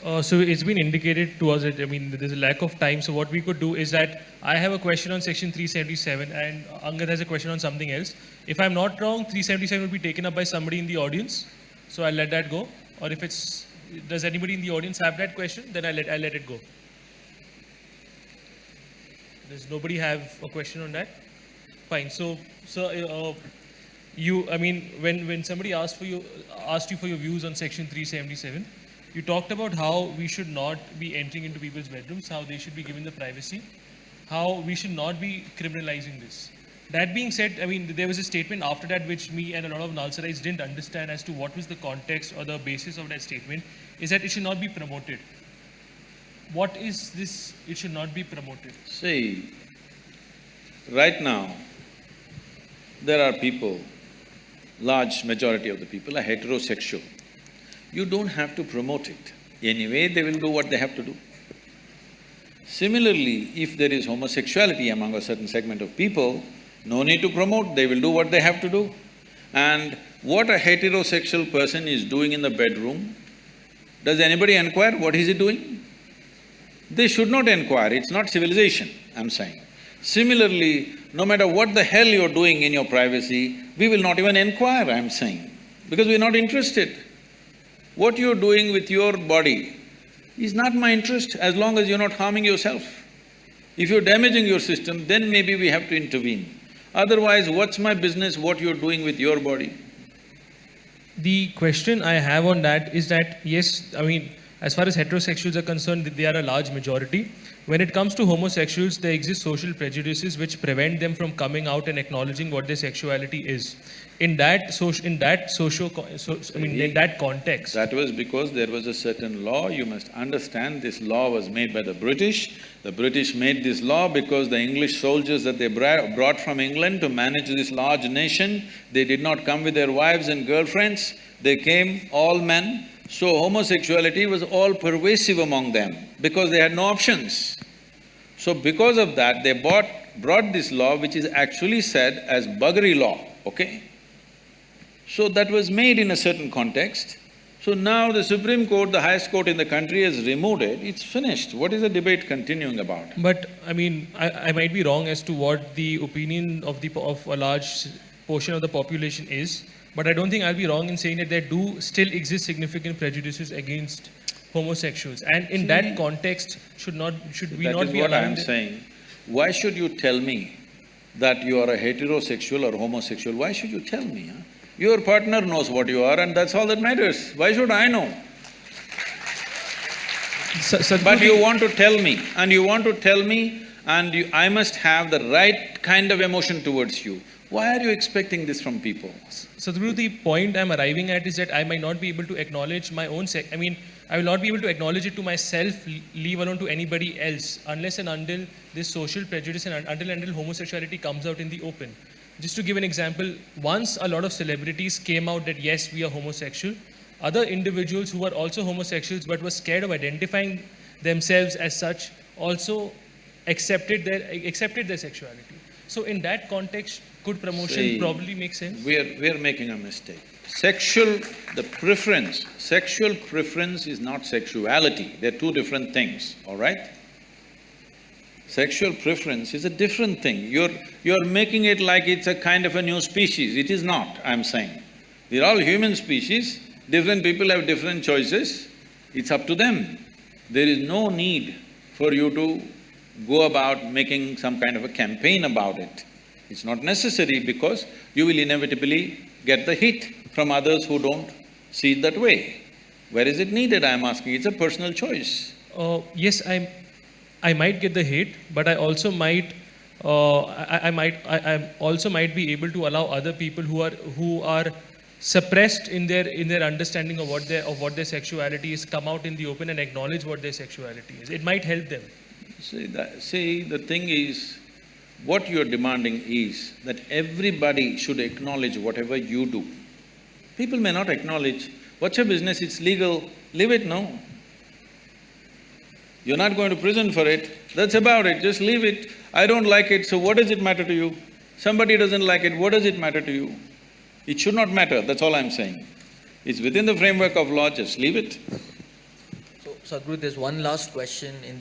So it's been indicated to us that, I mean, there's a lack of time. So what we could do is that I have a question on section 377 and Angad has a question on something else. If I'm not wrong, 377 will be taken up by somebody in the audience. So I'll let that go. Or if it's, does anybody in the audience have that question? Then I'll let it go. Does nobody have a question on that? Fine. So I mean, when somebody asked you for your views on section 377, you talked about how we should not be entering into people's bedrooms, how they should be given the privacy, how we should not be criminalizing this. That being said, I mean, there was a statement after that which me and a lot of Nalsarites didn't understand as to what was the context or the basis of that statement, is that it should not be promoted. What is this, it should not be promoted? See, right now, there are people, large majority of the people are heterosexual. You don't have to promote it. Anyway, they will do what they have to do. Similarly, if there is homosexuality among a certain segment of people, no need to promote, they will do what they have to do. And what a heterosexual person is doing in the bedroom, does anybody inquire what is he doing? They should not inquire, it's not civilization, I'm saying. Similarly, no matter what the hell you're doing in your privacy, we will not even inquire, I'm saying, because we're not interested. What you're doing with your body is not my interest as long as you're not harming yourself. If you're damaging your system, then maybe we have to intervene. Otherwise, what's my business what you're doing with your body? The question I have on that is that, yes, I mean, as far as heterosexuals are concerned, they are a large majority. When it comes to homosexuals, there exist social prejudices which prevent them from coming out and acknowledging what their sexuality is. In that context. That was because there was a certain law, you must understand this law was made by the British. The British made this law because the English soldiers that they brought from England to manage this large nation, they did not come with their wives and girlfriends, they came all men. So homosexuality was all pervasive among them because they had no options. So because of that, they brought this law which is actually said as buggery law, okay? So that was made in a certain context. So now the Supreme Court, the highest court in the country, has removed it, it's finished. What is the debate continuing about? But I mean, I might be wrong as to what the opinion of a large portion of the population is, but I don't think I'll be wrong in saying that there do still exist significant prejudices against homosexuals. And in that context, should we not be allowing That is what I'm saying. Why should you tell me that you are a heterosexual or homosexual? Why should you tell me, huh? Your partner knows what you are and that's all that matters. Why should I know? But you want to tell me, and I must have the right kind of emotion towards you. Why are you expecting this from people? Sadhguru, the point I'm arriving at is that I might not be able to acknowledge my own I mean, I will not be able to acknowledge it to myself, leave alone to anybody else, unless and until this social prejudice and until homosexuality comes out in the open. Just to give an example, once a lot of celebrities came out that yes, we are homosexual, other individuals who were also homosexuals but were scared of identifying themselves as such also accepted their sexuality. So in that context, could promotion probably make sense? We're making a mistake. Sexual preference is not sexuality, they're two different things, all right? Sexual preference is a different thing. You're making it like it's a kind of a new species. It is not, I'm saying. We're all human species, different people have different choices, it's up to them. There is no need for you to go about making some kind of a campaign about it. It's not necessary because you will inevitably get the hit from others who don't see it that way. Where is it needed, I'm asking? It's a personal choice. Yes, I might get the hate, but I also might I also might be able to allow other people who are suppressed in their understanding of what their sexuality is come out in the open and acknowledge what their sexuality is. It might help them. See, the thing is, what you're demanding is that everybody should acknowledge whatever you do. People may not acknowledge, what's your business, it's legal, leave it, no. You're not going to prison for it, that's about it, just leave it. I don't like it, so what does it matter to you? Somebody doesn't like it, what does it matter to you? It should not matter, that's all I'm saying. It's within the framework of law, just leave it. So, Sadhguru, there's one last question in